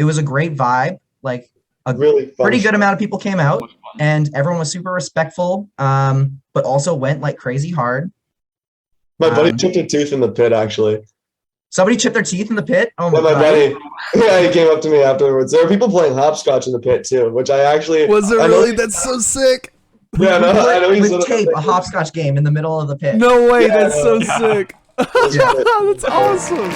it was a great vibe. Like a Really fun pretty good show. amount of people came out, and everyone was super respectful, but also went like crazy hard. My buddy Um, chipped a tooth in the pit, actually. Somebody chipped their teeth in the pit. Oh Yeah, my my god! buddy. Yeah, he came up to me afterwards. There were people playing hopscotch in the pit too, which Was it I know. really? That's so sick. Yeah, no, I know he's With sort of tape, a hopscotch game in the middle of the pit. No way. Yeah, I That's so know. Yeah. sick. Yeah. That's awesome.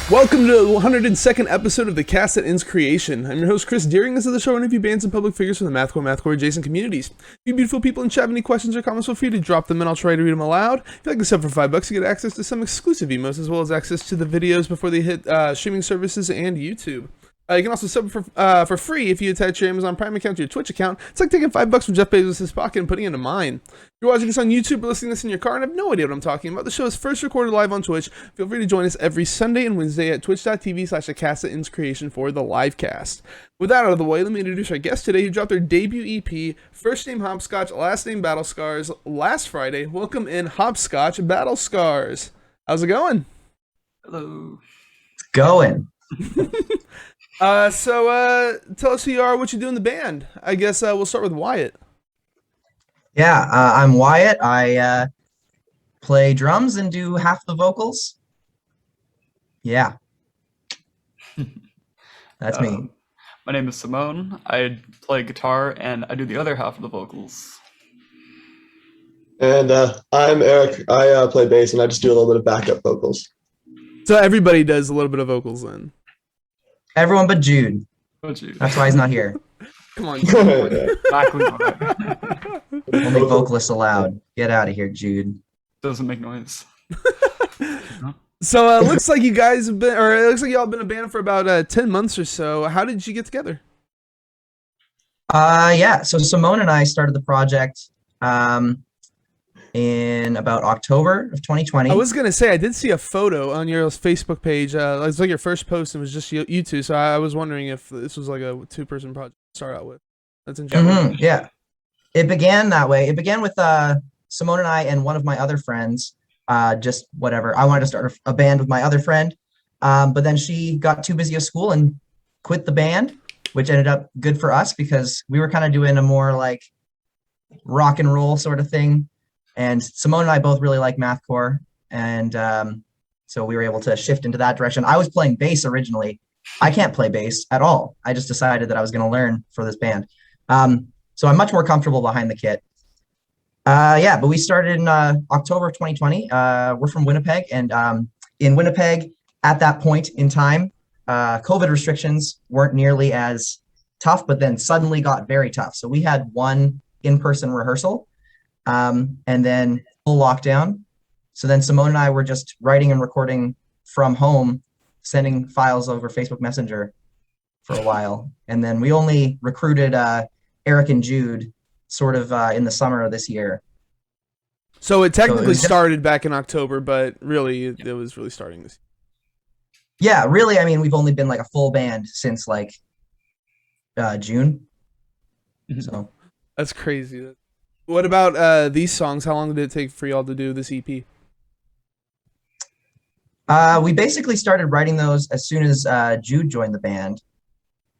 Welcome to the 102nd episode of the Cast That Ends Creation. I'm your host, Chris Deering. This is the show I interview bands and public figures from the mathcore adjacent communities. If you beautiful people in chat have any questions or comments, feel free to drop them and I'll try to read them aloud. If you like to sub for $5, you get access to some exclusive emos as well as access to the videos before they hit streaming services and YouTube. You can also sub for free if you attach your Amazon Prime account to your Twitch account. It's like taking $5 from Jeff Bezos' pocket and putting it into mine. If you're watching this on YouTube or listening to this in your car and have no idea what I'm talking about, the show is first recorded live on Twitch. Feel free to join us every Sunday and Wednesday at twitch.tv/thecastthatenscreation for the live cast. With that out of the way, let me introduce our guest today who dropped their debut EP, first name Hopscotch, last name Battlescars, last Friday. Welcome in Hopscotchbattlescars. How's it going? Hello. It's going. So tell us who you are, what you do in the band. I guess we'll start with Wyatt. Yeah, I'm Wyatt. I play drums and do half the vocals. Yeah, that's me. My name is Simone. I play guitar and I do the other half of the vocals. And I'm Eric. I play bass and I just do a little bit of backup vocals. So everybody does a little bit of vocals then. Everyone but Jude. Oh, gee. That's why he's not here. Come on. Exactly why. Only vocalists allowed. Get out of here, Jude. Doesn't make noise. So it looks like you guys have been, or it looks like y'all have been a band for about 10 months or so. How did you get together? Yeah, so Simone and I started the project in about October of 2020. I was going to say, I did see a photo on your Facebook page. It was like your first post, and it was just you two. So I was wondering if this was like a two-person project to start out with. That's interesting. Yeah, it began that way. It began with Simone and I and one of my other friends. Just whatever. I wanted to start a band with my other friend, but then she got too busy at school and quit the band, which ended up good for us because we were kind of doing a more like rock and roll sort of thing. And Simone and I both really like mathcore, and so we were able to shift into that direction. I was playing bass originally. I can't play bass at all. I just decided that I was going to learn for this band. So I'm much more comfortable behind the kit. Yeah, but we started in October of 2020. We're from Winnipeg, and in Winnipeg, at that point in time, COVID restrictions weren't nearly as tough, but then suddenly got very tough. So we had one in-person rehearsal, and then full lockdown. So then Simone and I were just writing and recording from home, sending files over Facebook Messenger for a while. And then we only recruited Eric and Jude sort of in the summer of this year. So it technically was just- started back in October, but really it was really starting this. Yeah, really, I mean, we've only been like a full band since like June. So That's crazy. What about these songs? How long did it take for y'all to do this EP? we basically started writing those as soon as Jude joined the band.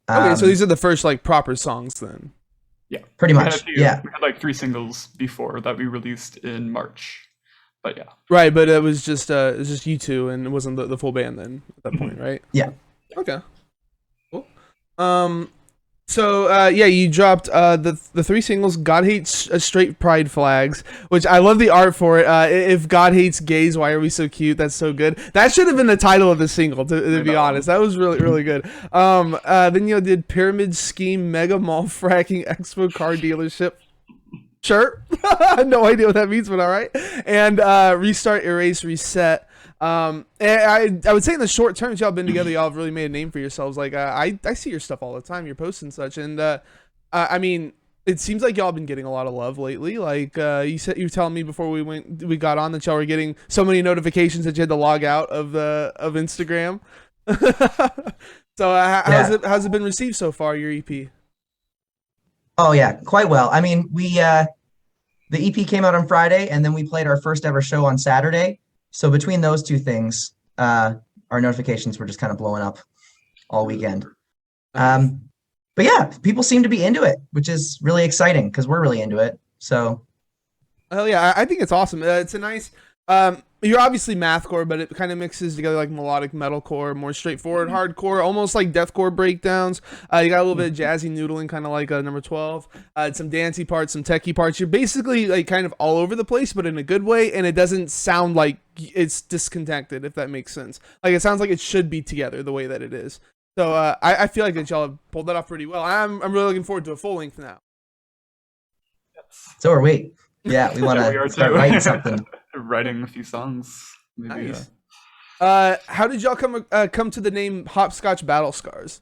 Okay, so these are the first like proper songs then. Yeah. Pretty We had much, a few- yeah. We had like 3 singles before that we released in March. But yeah. Right, but it was just you two, and it wasn't the full band then at that point, right? Yeah. Okay. Cool. So yeah, you dropped the 3 singles. God Hates Straight Pride Flags, which I love the art for it. If God hates gays, why are we so cute? That's so good. That should have been the title of the single, to be honest. That was really good. Then you did Pyramid Scheme, Mega Mall Fracking, Expo Car Dealership. Sure. I have no idea what that means, but all right. And Restart, Erase, Reset. And I would say in the short term, y'all been together, y'all have really made a name for yourselves. Like I see your stuff all the time, your posts and such. And I mean, it seems like y'all have been getting a lot of love lately. Like you were telling me before we got on that y'all were getting so many notifications that you had to log out of Instagram. So how's it been received so far, your EP? Oh yeah, quite well. I mean, the EP came out on Friday, and then we played our first ever show on Saturday. So between those two things, our notifications were just kind of blowing up all weekend. Nice. But yeah, people seem to be into it, which is really exciting because we're really into it. So Hell yeah, I think it's awesome. It's a nice. You're obviously mathcore, but it kind of mixes together like melodic metalcore, more straightforward hardcore, almost like deathcore breakdowns. You got a little bit of jazzy noodling, kind of like number 12. Some dancey parts, some techie parts. You're basically like kind of all over the place, but in a good way, and it doesn't sound like it's disconnected, if that makes sense. Like it sounds like it should be together the way that it is. So I feel like that y'all have pulled that off pretty well. I'm really looking forward to a full length now. so are we. Yeah, we want Yeah, we are to start too. writing something. Writing a few songs. Maybe, Nice. How did y'all come to the name Hopscotchbattlescars?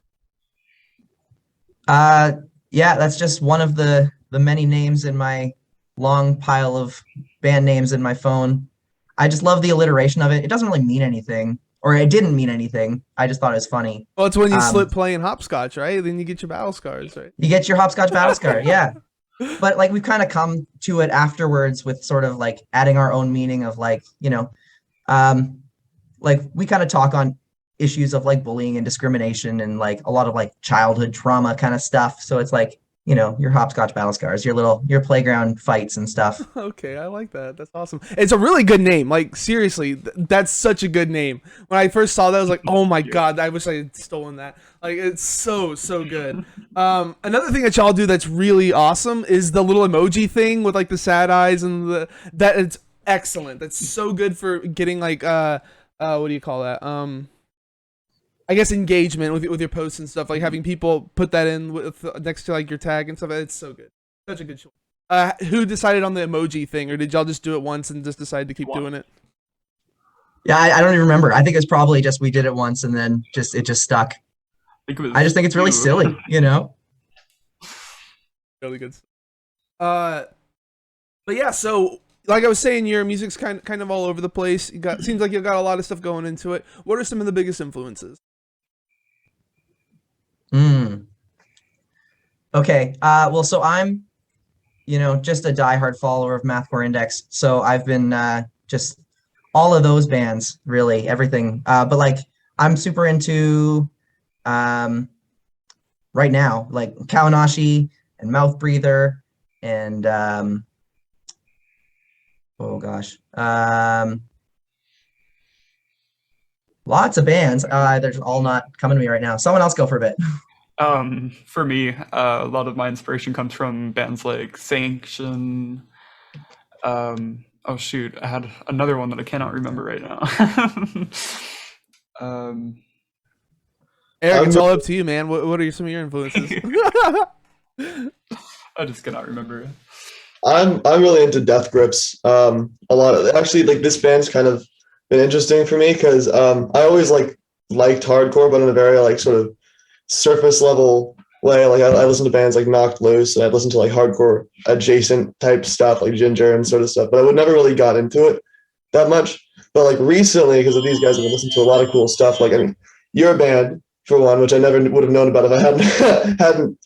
Yeah, that's just one of the many names in my long pile of band names in my phone. I just love the alliteration of it. It doesn't really mean anything, or it didn't mean anything. I just thought it was funny. Well, it's when you Um, slip playing hopscotch, right? Then you get your battle scars, right? You get your Hopscotch Battle Scar, yeah. But like we've kind of come to it afterwards with sort of like adding our own meaning of like, like we kind of talk on issues of like bullying and discrimination and like a lot of like childhood trauma kind of stuff. So it's like, your Hopscotch Battle Scars, your playground fights and stuff. Okay, I like that. That's awesome. It's a really good name. Like seriously, that's such a good name. When I first saw that, I was like, "Oh my god, I wish I had stolen that." Like it's so good. Another thing that y'all do that's really awesome is the little emoji thing with like the sad eyes and that it's excellent. That's so good for getting like what do you call that? I guess engagement with your posts and stuff, like having people put that in with next to like your tag and stuff. It's so good. Such a good choice. Who decided on the emoji thing, or did y'all just do it once and just decide to keep doing it? Yeah, I don't even remember. I think it's probably just we did it once and then it just stuck. I just think it's really silly, Really good. But yeah, so like I was saying, your music's kind of all over the place. Seems like you've got a lot of stuff going into it. What are some of the biggest influences? Okay. Well, so I'm, just a diehard follower of Mathcore Index. So I've been just all of those bands, really, everything. But like I'm super into right now, like Kawanashi and Mouth Breather and oh gosh. Lots of bands. They're just all not coming to me right now. Someone else go for a bit. For me, a lot of my inspiration comes from bands like Sanction. Oh shoot, I had another one that I cannot remember right now. Eric, it's all up to you, man. What are some of your influences? I just cannot remember. I'm really into Death Grips. A lot of actually like this band's kind of been interesting for me because I always liked hardcore, but in a very like sort of surface level way. Like I listen to bands like Knocked Loose, and I listen to like hardcore adjacent type stuff like Ginger and sort of stuff. But I would never really got into it that much. But like recently, because of these guys, I've been listening to a lot of cool stuff. Like your band for one, which I never would have known about if I hadn't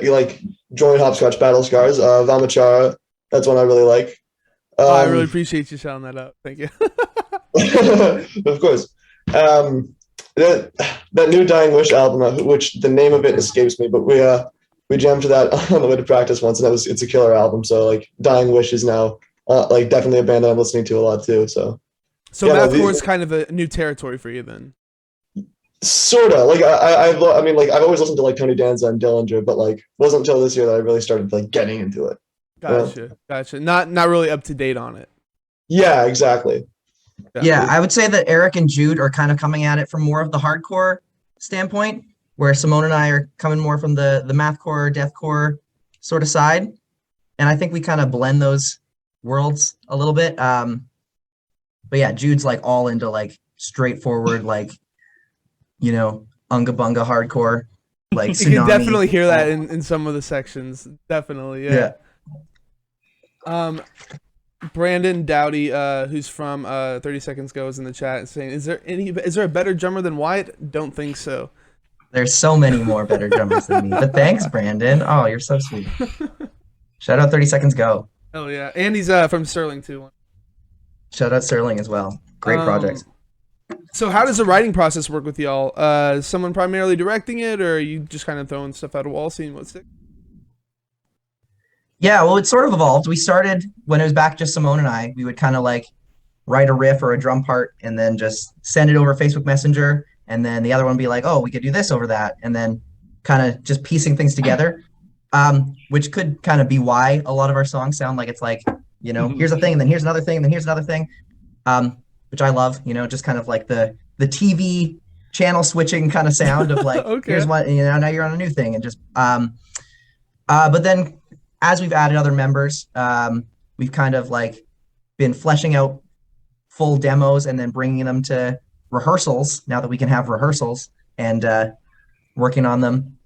like joined Hopscotch Battlescars. Vamachara, that's one I really like. I really appreciate you shouting that out. Thank you. Of course. That new Dying Wish album, which the name of it escapes me, but we jammed to that on the way to practice once, and it's a killer album. So like Dying Wish is now like definitely a band that I'm listening to a lot too. So yeah, mathcore is kind of a new territory for you then. Sorta. Like I mean like I've always listened to like Tony Danza and Dillinger, but like wasn't until this year that I really started like getting into it. Gotcha. Not really up to date on it. Yeah, exactly. Yeah, I would say that Eric and Jude are kind of coming at it from more of the hardcore standpoint, where Simone and I are coming more from the mathcore, deathcore sort of side. And I think we kind of blend those worlds a little bit. But yeah, Jude's like all into like straightforward, like, unga bunga hardcore. Like you can definitely hear that in some of the sections. Definitely, yeah. Brandon Dowdy, who's from 30 Seconds Go, is in the chat saying, is there a better drummer than Wyatt? Don't think so. There's so many more better drummers than me. But thanks, Brandon. Oh, you're so sweet. Shout out 30 Seconds Go. Oh yeah, and he's from Sterling too. Shout out Sterling as well. Great project. So how does the writing process work with y'all? Someone primarily directing it, or are you just kind of throwing stuff at a wall, seeing what sticks? Yeah, well, it sort of evolved. We started when it was back just Simone and I. We would kind of like write a riff or a drum part and then just send it over Facebook Messenger. And then the other one would be like, oh, we could do this over that. And then kind of just piecing things together, which could kind of be why a lot of our songs sound like it's like, here's a thing, and then here's another thing, and then here's another thing, which I love, just kind of like the TV channel switching kind of sound of like, Okay. here's what, now you're on a new thing. And just, but then as we've added other members, we've kind of like been fleshing out full demos and then bringing them to rehearsals now that we can have rehearsals and working on them.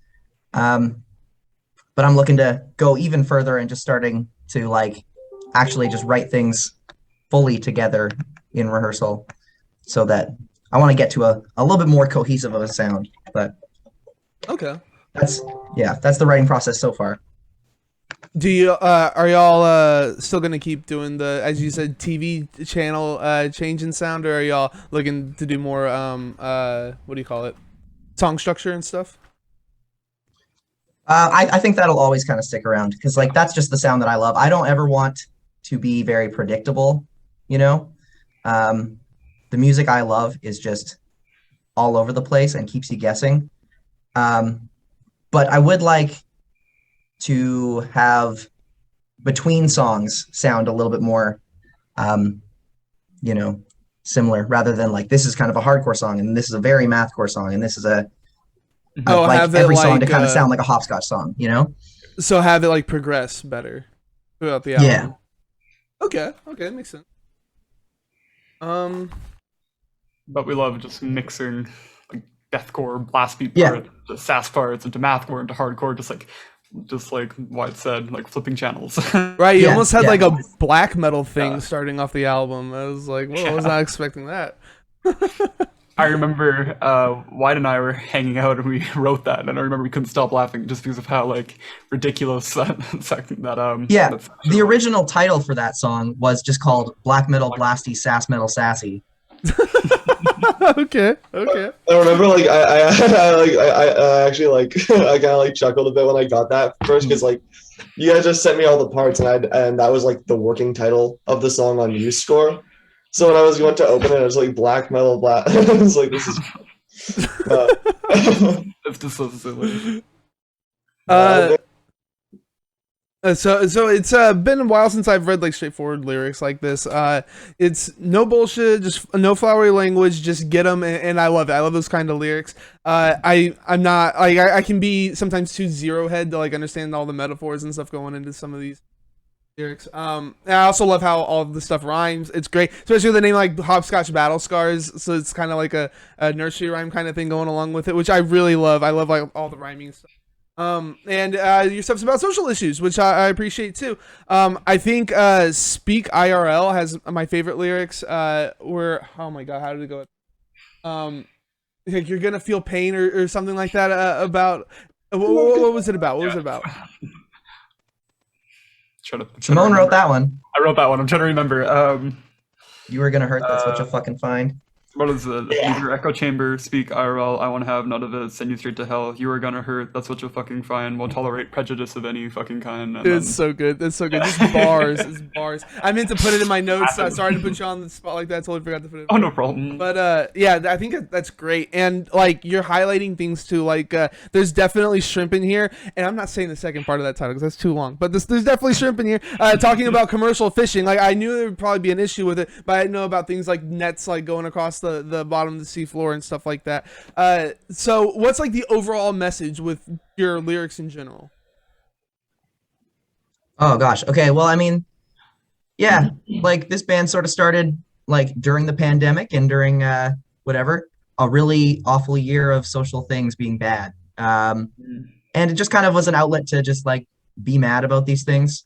But I'm looking to go even further and just starting to like actually just write things fully together in rehearsal so that I want to get to a little bit more cohesive of a sound. But Okay. that's the writing process so far. Do you are y'all still gonna keep doing the, as you said, TV channel change in sound, or are y'all looking to do more what do you call it, song structure and stuff? I think that'll always kind of stick around because like that's just the sound that I love. I don't ever want to be very predictable, the music I love is just all over the place and keeps you guessing. But I would like to have between songs sound a little bit more, similar rather than like this is kind of a hardcore song and this is a very mathcore song and this is a like have it every song to like, kind of sound like a hopscotch song, So have it like progress better throughout the album. Yeah. Okay, that makes sense. But we love just mixing like deathcore, blast beat Yeah. part, the sass parts into mathcore into hardcore, just like White said, like flipping channels. Right, you Yeah, almost had yeah. like a black metal thing Yeah. starting off the album. I was like, well, I was not expecting that. I remember White and I were hanging out and we wrote that, and I remember we couldn't stop laughing just because of how like ridiculous that Yeah, that the original title for that song was just called Black Metal Blasty Sass Metal Sassy. Okay. I remember like I actually like I kind of like chuckled a bit when I got that first because like you guys just sent me all the parts and that was like the working title of the song on MuseScore. So when I was going to open it, it was like Black Metal Blast. I was like, this is. it's just so silly. So it's been a while since I've read like straightforward lyrics like this. It's no bullshit, just no flowery language, just get them, and I love it. I love those kind of lyrics. I'm not like I can be sometimes too zero head to like understand all the metaphors and stuff going into some of these lyrics. And I also love how all of the stuff rhymes. It's great, especially with the name like Hopscotchbattlescars. So it's kind of like a nursery rhyme kind of thing going along with it, which I really love. I love like all the rhyming stuff. And your stuff's about social issues, which I appreciate too. I think Speak IRL has my favorite lyrics. Where oh my god, how did it go? Like you're gonna feel pain or something like that. About what was it about? What was it about? Simone wrote that one. I wrote that one. I'm trying to remember. You were gonna hurt. That's what you fucking find. What is it? Leave your echo chamber, speak IRL, I want to have none of it, send you straight to hell, you are gonna hurt, that's what you'll fucking find, won't tolerate prejudice of any fucking kind. And It's so good. It's so good. Just bars. It's bars. I meant to put it in my notes. Sorry to put you on the spot like that. I totally forgot to put it. Oh, no problem. But yeah, I think that's great. And like you're highlighting things too. Like there's definitely shrimp in here. And I'm not saying the second part of that title because that's too long. But there's definitely shrimp in here. Talking about commercial fishing. Like I knew there would probably be an issue with it, but I didn't know about things like nets like going across the bottom of the seafloor and stuff like that. So what's like the overall message with your lyrics in general? Oh gosh. Okay. Well, I mean, yeah, like this band sort of started like during the pandemic and during whatever, a really awful year of social things being bad. And it just kind of was an outlet to just like be mad about these things,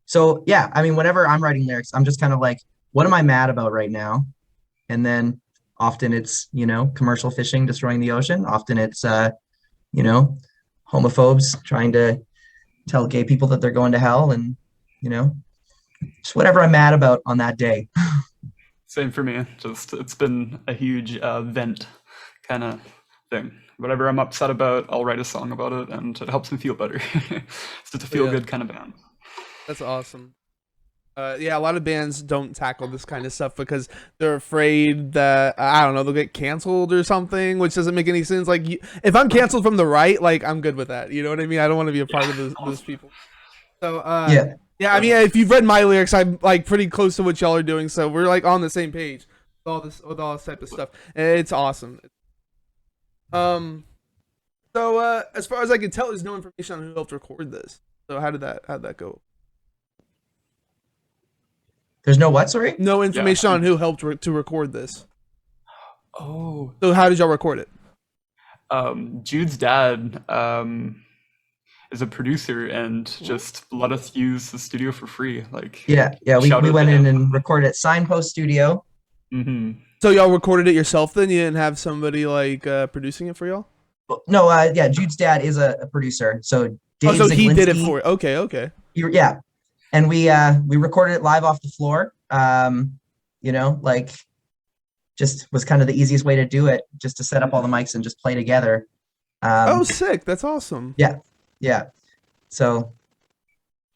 So yeah, I mean, whenever I'm writing lyrics, I'm just kind of like, what am I mad about right now? And then often it's, commercial fishing destroying the ocean. Often it's, homophobes trying to tell gay people that they're going to hell and, just whatever I'm mad about on that day. Same for me. Just it's been a huge vent kind of thing. Whatever I'm upset about, I'll write a song about it, and it helps me feel better. It's just a feel good kind of band. That's awesome. Yeah, a lot of bands don't tackle this kind of stuff because they're afraid that I don't know, they'll get canceled or something, which doesn't make any sense. Like, if I'm canceled from the right, like, I'm good with that. You know what I mean? I don't want to be a part of those people. So yeah. I mean, if you've read my lyrics, I'm like pretty close to what y'all are doing, so we're like on the same page with all this type of stuff. And it's awesome. So as far as I can tell, there's no information on who helped record this. So how'd that go? There's no what, sorry? No information on who helped to record this. Oh. So how did y'all record it? Jude's dad is a producer and just let us use the studio for free. Like Yeah, we went in and recorded at Signpost Studio. Mm-hmm. So y'all recorded it yourself then? You didn't have somebody like producing it for y'all? No, yeah, Jude's dad is a producer. So Dave so he did it Zaglinski- for it. Okay. Yeah. And we recorded it live off the floor. You know, like just was kind of the easiest way to do it, just to set up all the mics and just play together. Sick. That's awesome. Yeah. So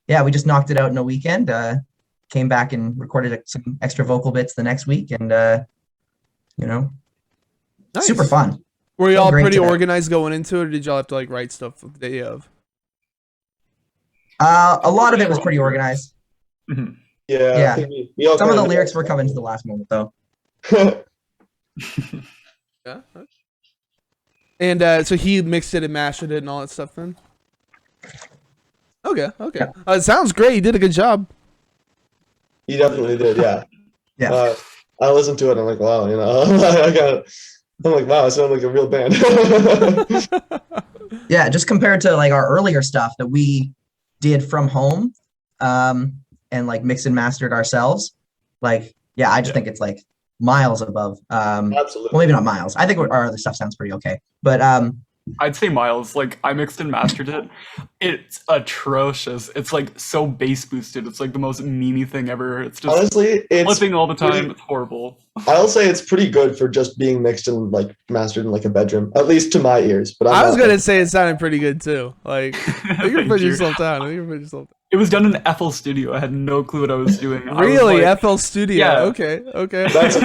yeah, we just knocked it out in a weekend. Came back and recorded some extra vocal bits the next week, and you know, Nice. super fun. Were y'all great pretty today. organized going into it, or did y'all have to like write stuff the day of? A lot of it was pretty organized. Mm-hmm. Yeah. I think we all Some of kinda the knew lyrics that were coming to the last moment, though. stuff. Yeah. And so he mixed it and mastered it and all that stuff then? Okay. Yeah. It sounds great. You did a good job. You definitely did, yeah. Yeah. I listened to it and I'm like, wow, you know, I'm like, wow, I sound like a real band. Yeah, just compared to like our earlier stuff that we did from home, and like mixed and mastered ourselves. Like, yeah, I just think it's like miles above. Absolutely. Well, maybe not miles. I think our other stuff sounds pretty okay. But I'd say miles. Like I mixed and mastered it. It's atrocious. It's like so bass boosted. It's like the most memey thing ever. It's just Honestly, it's flipping all the time. pretty- It's horrible. I'll say it's pretty good for just being mixed and like mastered in like a bedroom, at least to my ears. But I was not, gonna like, say it sounded pretty good too. Like, you can Thank put you. yourself down. It was done in FL Studio. I had no clue what I was doing. I was Really, like- FL Studio. Yeah. Okay. That's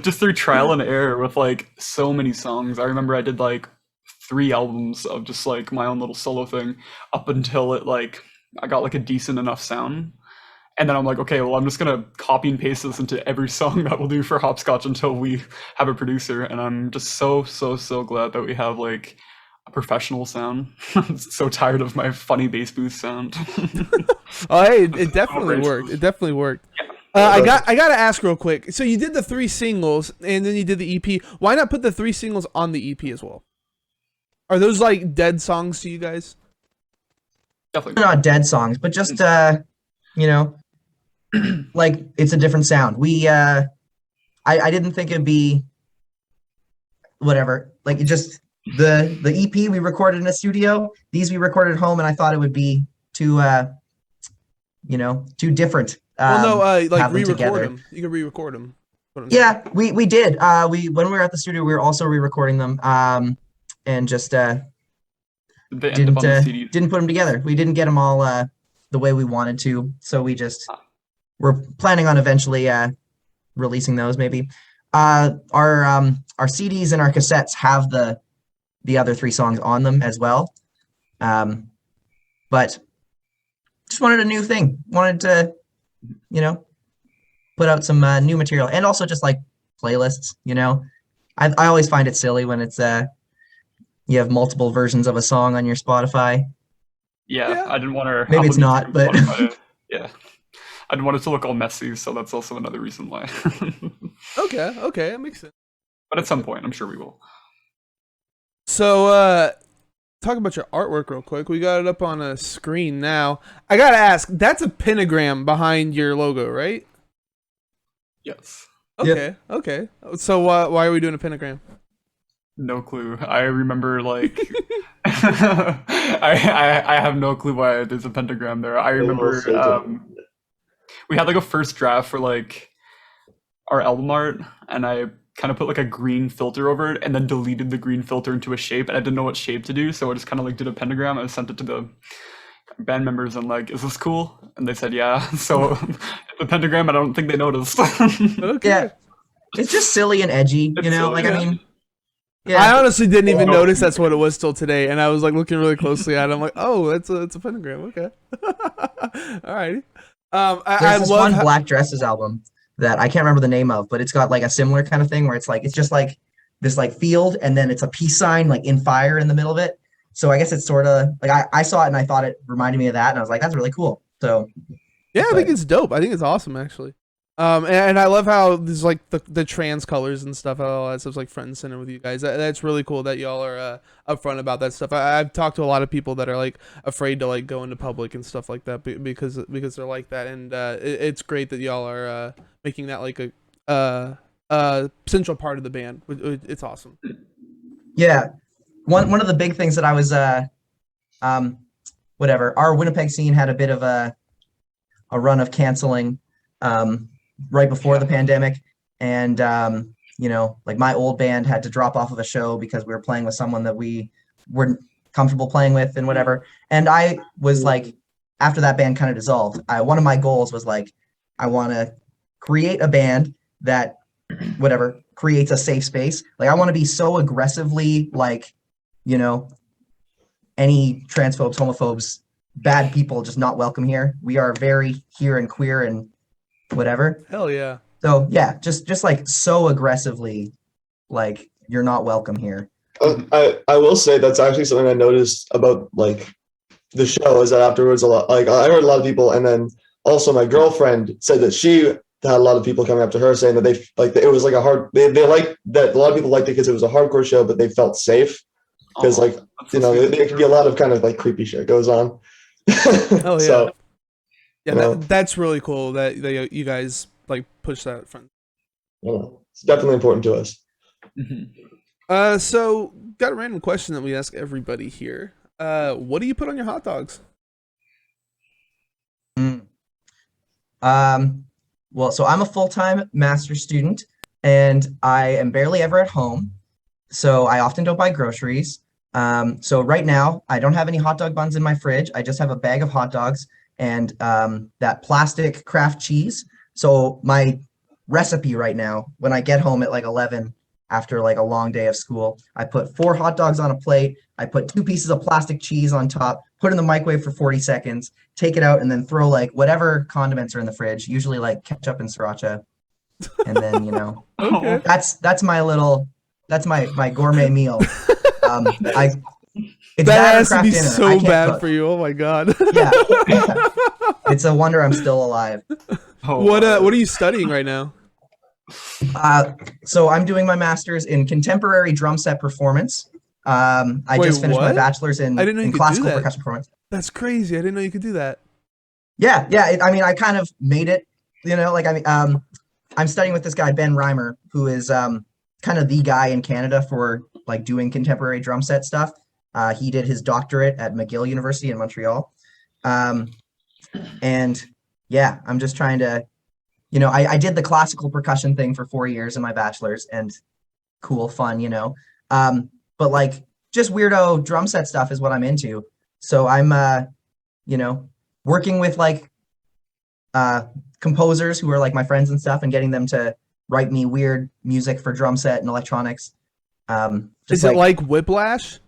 just through trial and error with like so many songs. I remember I did like 3 albums of just like my own little solo thing up until it like I got like a decent enough sound. And then I'm like, okay, well, I'm just gonna copy and paste this into every song that we'll do for Hopscotch until we have a producer. And I'm just so glad that we have like a professional sound. I'm so tired of my funny bass boost sound. Oh, hey, it definitely worked. It definitely worked. I gotta ask real quick. So you did the 3 singles, and then you did the EP. Why not put the 3 singles on the EP as well? Are those like dead songs to you guys? Definitely. not dead songs, but just you know, like it's a different sound. I didn't think it'd be whatever. Like it just the EP we recorded in a studio, these we recorded at home, and I thought it would be too different. Well, no, like have them re-record together. them. You can re-record them. Yeah, we did. When we were at the studio, we were also re-recording them. And just They end up on the CD. didn't put them together. We didn't get them all the way we wanted to, so we just we're planning on eventually releasing those. Maybe our CDs and our cassettes have the other 3 songs on them as well, but just wanted a new thing. Wanted to put out some new material, and also just like playlists. I always find it silly when it's you have multiple versions of a song on your Spotify. Yeah, I didn't want to. Maybe it's not, but yeah, I didn't want it to look all messy, so that's also another reason why. Okay, that makes sense. But at some point, I'm sure we will. So, talk about your artwork real quick. We got it up on a screen now. I gotta ask, that's a pentagram behind your logo, right? Yes. Okay. So why are we doing a pentagram? No clue. I remember like I have no clue why there's a pentagram there. I remember we had like a first draft for like our album art, and I kind of put like a green filter over it, and then deleted the green filter into a shape, and I didn't know what shape to do, so I just kind of like did a pentagram. I sent it to the band members and like, is this cool? And they said yeah. So the pentagram, I don't think they noticed. Okay. Yeah, it's just silly and edgy, It's you know. silly, Like yeah. I mean, I yeah, honestly didn't even Oh. notice that's what it was till today, and I was like looking really closely at it. I'm like, oh, it's a pentagram. Okay. All right. I there's this love one how- Black Dresses album that I can't remember the name of, but it's got like a similar kind of thing where it's just like this like field, and then it's a peace sign like in fire in the middle of it. So I guess it's sort of like I saw it and I thought it reminded me of that, and I was like, that's really cool. So Yeah, I think But- it's dope. I think it's awesome actually. And I love how there's like the trans colors and stuff. How all that stuff's like front and center with you guys. That's really cool that y'all are upfront about that stuff. I've talked to a lot of people that are like afraid to like go into public and stuff like that because they're like that. And it's great that y'all are making that like a central part of the band. It's awesome. yeah, one of the big things that I was whatever, our Winnipeg scene had a bit of a run of canceling right before the pandemic, and you know, like my old band had to drop off of a show because we were playing with someone that we weren't comfortable playing with and whatever. And I was like, after that band kind of dissolved, one of my goals was like, I want to create a band that whatever creates a safe space. Like I want to be so aggressively like, you know, any transphobes, homophobes, bad people just not welcome here. We are very here and queer and whatever. Hell yeah. So yeah, just like so aggressively, like you're not welcome here. I will say that's actually something I noticed about like the show is that afterwards a lot like I heard a lot of people, and then also my girlfriend said that she had a lot of people coming up to her saying that they like it was like they liked that a lot of people liked it because it was a hardcore show, but they felt safe because like That's you know so there can be a lot of kind of like creepy shit goes on. Oh yeah. So, Yeah, you know. that's really cool that you guys like push that front. you know, it's definitely important to us. Mhm. So got a random question that we ask everybody here. What do you put on your hot dogs? Mm. Well, so I'm a full-time master's student and I am barely ever at home. So I often don't buy groceries. So right now I don't have any hot dog buns in my fridge. I just have a bag of hot dogs and that plastic Kraft cheese. So my recipe right now, when I get home at like 11 after like a long day of school, I put 4 hot dogs on a plate. I put 2 pieces of plastic cheese on top, put it in the microwave for 40 seconds, take it out, and then throw like whatever condiments are in the fridge, usually like ketchup and sriracha. And then, you know, Okay. that's my gourmet meal. It's That or has to Kraft be dinner. I so can't bad cook. for you. Oh my god. Yeah. It's a wonder I'm still alive. Oh, What are you studying right now? So I'm doing my master's in contemporary drum set performance. I Wait, just finished my what? bachelor's in I didn't know you could do classical that. percussion performance. That's crazy. I didn't know you could do that. Yeah, yeah. I mean, I kind of made it. You know, like I mean, I'm studying with this guy Ben Reimer, who is kind of the guy in Canada for like doing contemporary drum set stuff. He did his doctorate at McGill University in Montreal, and yeah, I'm just trying to, you know, I did the classical percussion thing for 4 years in my bachelor's, and cool, fun, you know. But like just weirdo drum set stuff is what I'm into. So I'm, you know, working with like composers who are like my friends and stuff, and getting them to write me weird music for drum set and electronics. Is it like Whiplash?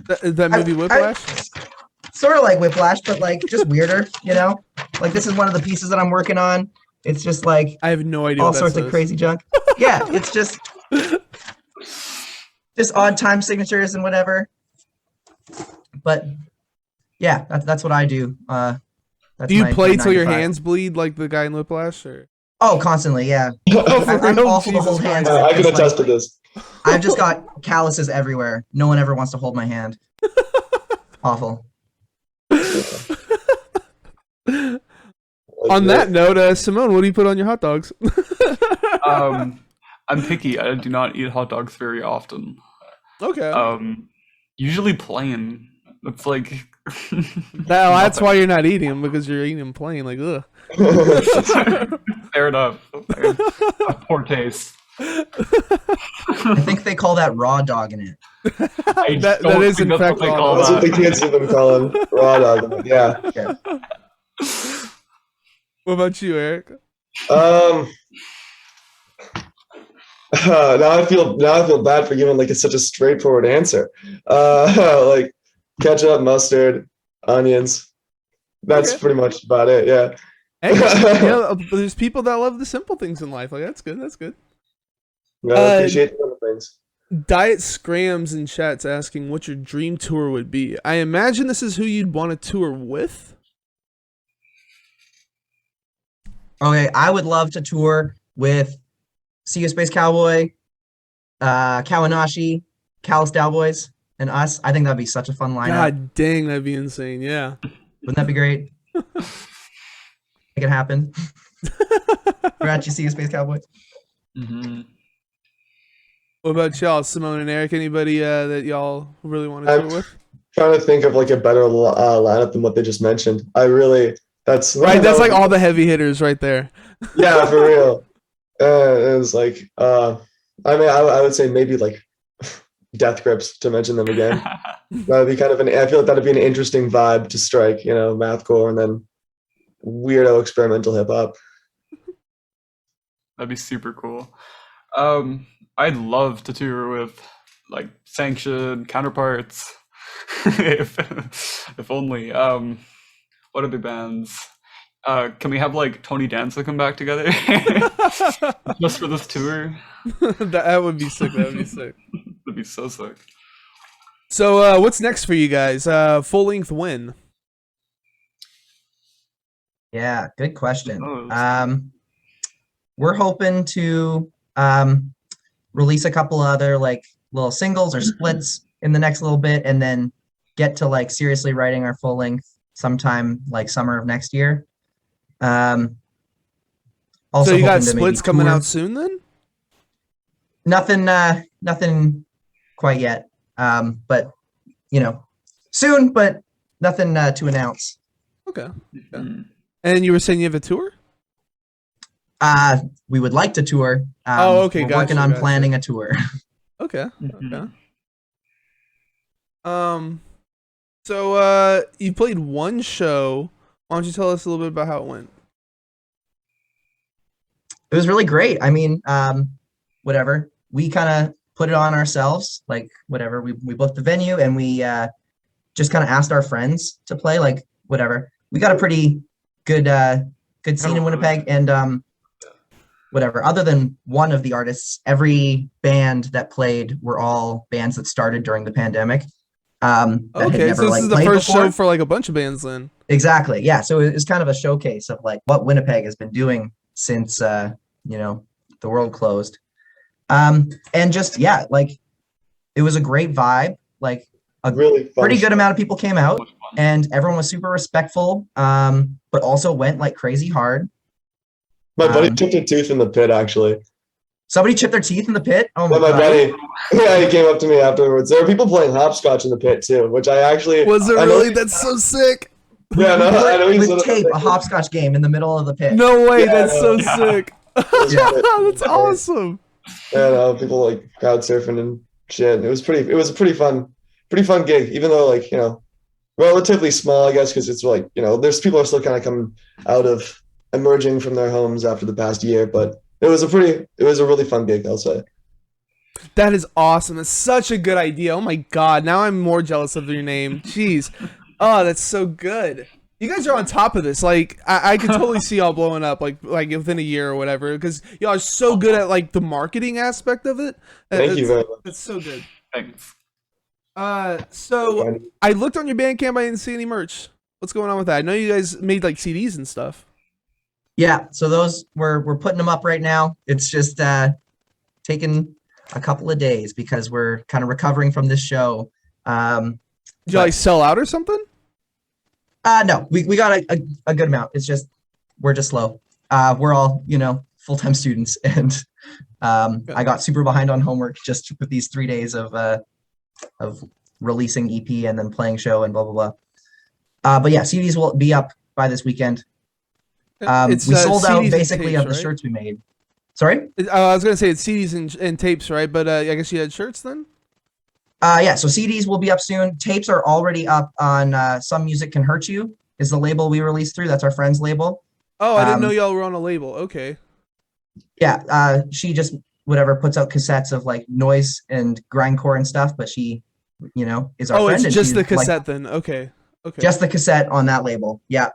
That movie Whiplash? Sort of like Whiplash, but like just weirder, you know? Like this is one of the pieces that I'm working on. It's just like I have no idea. all what that sorts of says. crazy junk. Yeah, it's just odd time signatures and whatever. But yeah, that's what I do. That's Do you my play 9 till to your 5. hands bleed like the guy in Whiplash? Or Oh, constantly, yeah. Oh, I'm real? awful to Jesus hold hands. Christ. I can Just, like, attest to this. I've just got calluses everywhere. No one ever wants to hold my hand. Awful. On that note, Simone, what do you put on your hot dogs? I'm picky. I do not eat hot dogs very often. Okay. Usually plain. It's like That's why you're not eating them, because you're eating them plain. Like, ugh. Fair enough. A poor taste. I think they call that raw dog in it. That don't is think in that's fact what they raw call That's dog. what the kids have been calling raw dog. Yeah. What about you, Eric? Now I feel bad for giving like such a straightforward answer. Like ketchup, mustard, onions. That's Okay. pretty much about it. Yeah. Hey, there's people that love the simple things in life. Like, that's good. That's good. I appreciate the little things. Diet Scrams in chat's asking what your dream tour would be. I imagine this is who you'd want to tour with. Okay, I would love to tour with See You Space Cowboy, Kawanashi, Callous Cowboys, and us. I think that'd be such a fun lineup. God dang, that'd be insane. Yeah. Wouldn't that be great? Make it happen. Congrats, you See You Space Cowboys. Mm-hmm. What about y'all, Simone and Eric? Anybody that y'all really want to tour with? Trying to think of like a better lineup than what they just mentioned. That's Right, that's like all the heavy hitters right there. Yeah, for real. It was like I mean I would say maybe like Death Grips, to mention them again. That'd be kind of I feel like that'd be an interesting vibe to strike, mathcore and then weirdo experimental hip hop. That'd be super cool. I'd love to tour with like Sanction, Counterparts. if only. What other bands? Can we have like Tony Danza come back together just for this tour? That would be sick. That would be sick. That'd be so sick. So, what's next for you guys? Full length when? Yeah, good question. Oh, We're hoping to release a couple other like little singles or splits in the next little bit, and then get to like seriously writing our full length sometime like summer of next year. Also, So you got hoping to maybe splits coming tour. out soon then? Nothing quite yet. But soon, but nothing to announce. Okay. Mhm. And you were saying you have a tour? We would like to tour. Oh, okay, We're gotcha, working on gotcha. planning a tour. Okay. Mhm. Okay. So you played one show. Why don't you tell us a little bit about how it went? It was really great. I mean, whatever. We kind of put it on ourselves, like whatever. We booked the venue and we just kind of asked our friends to play, like whatever. We got a pretty good scene in Winnipeg, and whatever. Other than one of the artists, every band that played were all bands that started during the pandemic. That had Okay, never, so this like, is the played first before. show for like a bunch of bands then. Exactly. Yeah. So it's kind of a showcase of like what Winnipeg has been doing since the world closed. And just like it was a great vibe. Like a Really fun pretty good show. amount of people came out, Much fun. and everyone was super respectful. But also went like crazy hard. My buddy Um, chipped a tooth in the pit, actually. Somebody chipped their teeth in the pit. Oh my Yeah, my god. buddy. Yeah, he came up to me afterwards. There were people playing hopscotch in the pit too, which I actually Was it I know- really? That's so sick. Yeah, no, I know he's With tape, a hopscotch game in the middle of the pit. No way, Yeah, that's so yeah. sick. Yeah. That's awesome. Yeah, no, people like crowd surfing and shit. It was a pretty fun gig, even though like, relatively small, I guess, because it's like, there's people are still kind of coming out of emerging from their homes after the past year, but it was a really fun gig, I'll say. That is awesome. That's such a good idea. Oh my god, now I'm more jealous of your name. Jeez. Oh, that's so good. You guys are on top of this. Like, I could totally see y'all blowing up like within a year or whatever, because y'all are so good at like the marketing aspect of it. Thank you very much. That's so good. Thanks. So I looked on your Bandcamp. I didn't see any merch. What's going on with that? I know you guys made like CDs and stuff. Yeah, so those we're putting them up right now. It's just taking a couple of days because we're kind of recovering from this show. Did you like sell out or something? No, we got a good amount. It's just we're just slow. We're all full-time students, and I got super behind on homework just with these 3 days of releasing EP and then playing show and blah blah blah. But yeah, CDs will be up by this weekend. It's We sold out CDs and basically tapes, of the right? shirts we made. Sorry? I was gonna say it's CDs and tapes, right? But I guess you had shirts then. Yeah, so CDs will be up soon. Tapes are already up on Some Music Can Hurt You is the label we released through. That's our friend's label. Oh, I didn't know y'all were on a label. Okay. Yeah, she just whatever puts out cassettes of like noise and grindcore and stuff, but she, is our Oh, friend. it's and just she's the like, cassette then. Okay. Okay. just the cassette on that label. Yeah.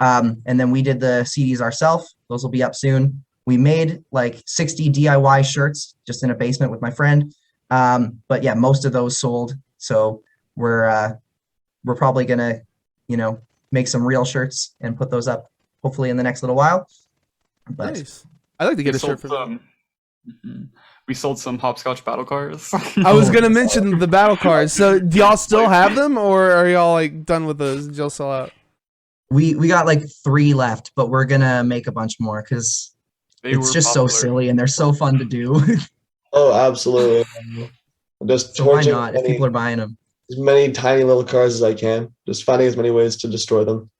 And then we did the CDs ourselves. Those will be up soon. We made like 60 DIY shirts just in a basement with my friend. But yeah, most of those sold. So we're probably gonna, make some real shirts and put those up hopefully in the next little while. But Nice. I'd like to get We a shirt sold from you. we sold some hopscotch I was gonna Oh, mention the battle cards. So do y'all still have them, or are y'all like done with those? Did y'all sell out? we got like 3 left, but we're gonna make a bunch more because They it's were just so popular. silly and they're so fun to do. Oh, absolutely. Just So why torching not if people are buying them? as many tiny little cars as I can. Just finding as many ways to destroy them.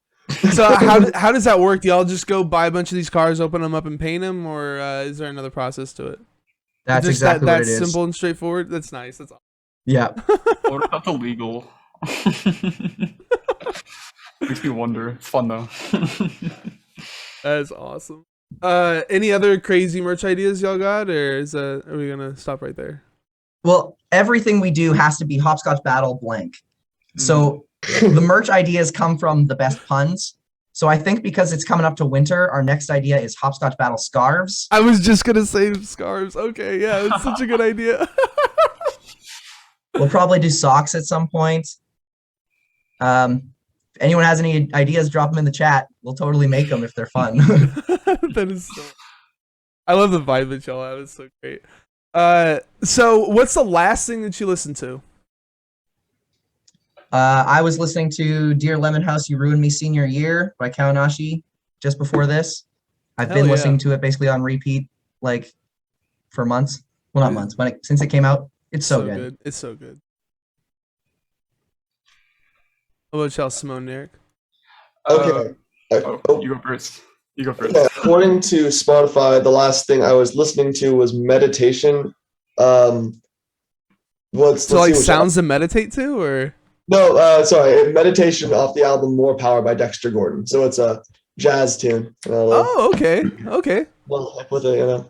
So how does that work? Do y'all just go buy a bunch of these cars, open them up, and paint them, or is there another process to it? That's Just exactly what it that's is. simple and straightforward. That's nice. That's awesome. Yeah. What about the legal? Makes me wonder. It's fun though. That is awesome. Any other crazy merch ideas y'all got, or are we gonna stop right there? Well, everything we do has to be hopscotch battle blank. So the merch ideas come from the best puns. So I think because it's coming up to winter, our next idea is hopscotch battle scarves. I was just gonna say scarves. Okay, yeah, that's such a good idea. We'll probably do socks at some point. If anyone has any ideas, drop them in the chat. We'll totally make them if they're fun. That is so. I love the vibe that y'all have. It's so great. So what's the last thing that you listened to? I was listening to Dear Lemon House, You Ruined Me Senior Year by Kawanashi just before this. I've Hell been yeah. listening to it basically on repeat, like for months. Well, not months, since it came out. It's so good. It's so good. What about y'all, Simone and Eric? Okay. You go first. You go first. Yeah, according to Spotify, the last thing I was listening to was meditation. Let's So see like which sounds to meditate to, or No, sorry, meditation off the album More Power by Dexter Gordon. So it's a jazz tune. oh, okay, okay, Well, with it,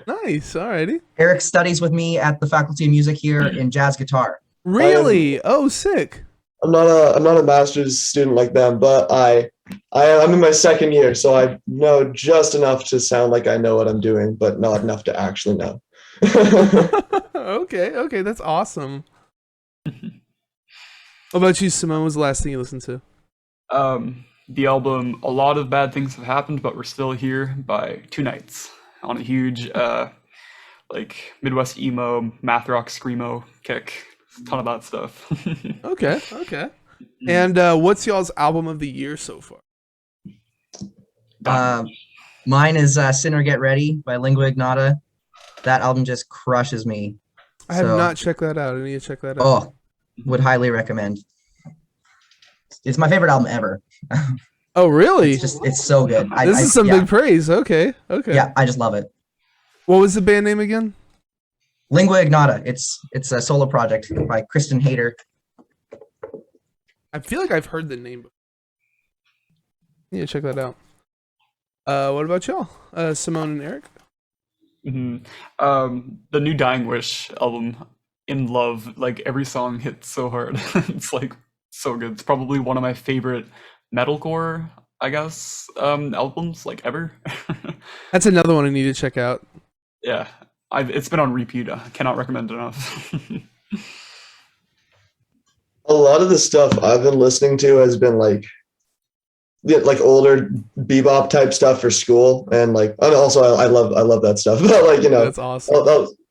nice, alrighty. Eric studies with me at the Faculty of Music here in jazz guitar. Really? Oh, sick. I'm not a master's student like them, but I'm in my second year, so I know just enough to sound like I know what I'm doing, but not enough to actually know. Okay, that's awesome. What about you, Simone? What was the last thing you listened to? The album A Lot of Bad Things Have Happened, But We're Still Here by Two Nights on a huge like Midwest emo, math rock, screamo kick. Ton of that stuff. Okay. And what's y'all's album of the year so far? Mine is Sinner Get Ready by Lingua Ignota. That album just crushes me. I have So- not checked that out. I need to check that out. Oh, would highly recommend. It's my favorite album ever. Oh, really? It's so good. This is some yeah, big praise. Okay. Yeah, I just love it. What was the band name again? Lingua Ignota. It's a solo project by Kristen Hayter. I feel like I've heard the name before. Yeah, check that out. What about y'all? Simone and Eric? The new Dying Wish album, In Love, like every song hits so hard. It's like so good. It's probably one of my favorite metalcore, I guess, albums like ever. That's another one I need to check out. Yeah, it's been on repeat. I cannot recommend it enough. A lot of the stuff I've been listening to has been like older bebop type stuff for school, and also I love that stuff. But That's awesome.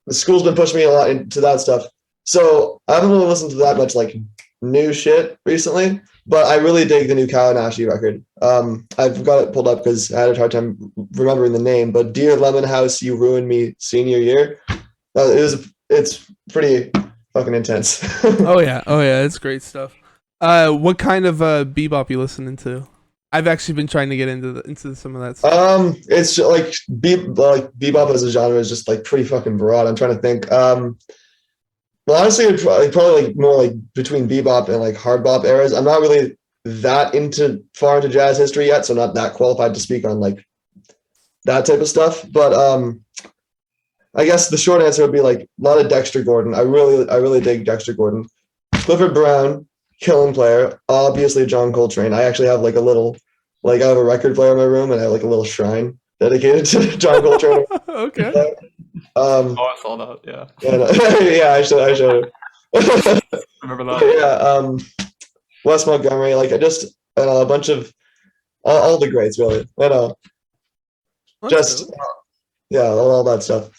The school's been pushing me a lot into that stuff. So I haven't really listened to that much new shit recently, but I really dig the new Kawanashi record. I've got it pulled up because I had a hard time remembering the name, but Dear Lemon House, You Ruined Me Senior Year. It's pretty fucking intense. Oh yeah, it's great stuff. What kind of bebop you listening to? I've actually been trying to get into some of that stuff. It's just, like bebop as a genre is just like pretty fucking broad. I'm trying to think. Well, honestly, it'd probably like more like between bebop and like hard bop eras. I'm not really that far into jazz history yet, so not that qualified to speak on like that type of stuff. But I guess the short answer would be like a lot of Dexter Gordon. I really dig Dexter Gordon. Clifford Brown, killing player. Obviously John Coltrane. I actually have like I have a record player in my room, and I have like a little shrine dedicated to John Coltrane. Okay. I saw that. Yeah. Yeah, I showed it. Remember that? Yeah. Wes Montgomery. Like I know, a bunch of all the greats, really. That's dope. Yeah, all that stuff.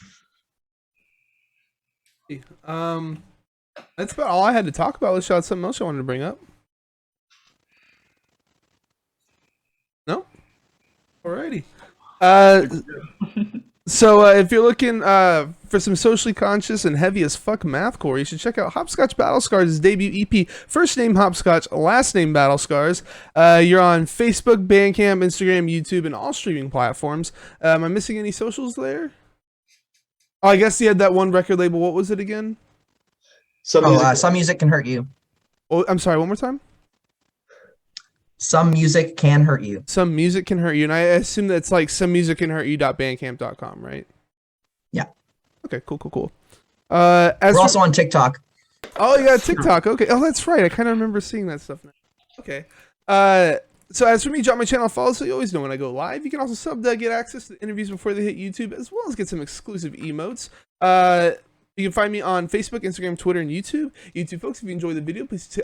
That's about all I had to talk about. Let's shout out something else I wanted to bring up. No? Alrighty. So if you're looking for some socially conscious and heavy as fuck mathcore, you should check out Hopscotchbattlescars' debut EP. First name Hopscotch, last name Battlescars. You're on Facebook, Bandcamp, Instagram, YouTube, and all streaming platforms. Am I missing any socials there? Oh, I guess you had that one record label. What was it again? Some music can hurt you. Oh, I'm sorry. One more time. Some music can hurt you. Some music can hurt you, and I assume that's like somemusiccanhurtyou.bandcamp.com, right? Yeah. Okay. Cool. We're also on TikTok. Oh, you got TikTok. Okay. Oh, that's right. I kind of remember seeing that stuff now. Okay. So as for me, drop my channel, follow so you always know when I go live. You can also sub to get access to the interviews before they hit YouTube, as well as get some exclusive emotes. You can find me on Facebook, Instagram, Twitter, and YouTube. YouTube folks, if you enjoy the video, please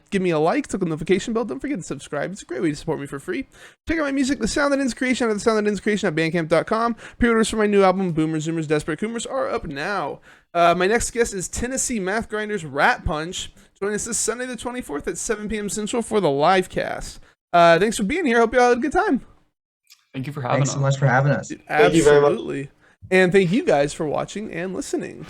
give me a like, click on the notification bell. Don't forget to subscribe. It's a great way to support me for free. Check out my music, The Sound That Ends Creation, at thesoundthatenscreation@bandcamp.com. Pre-orders for my new album, Boomers, Zoomers, Desperate Coomers, are up now. My next guest is Tennessee Math Grinders Rat Punch. Join us this Sunday the 24th at 7 p.m. Central for the live cast. Thanks for being here. Hope you all had a good time. Thank you for having us. Thanks so much for having us. Absolutely. Thank you very much. And thank you guys for watching and listening.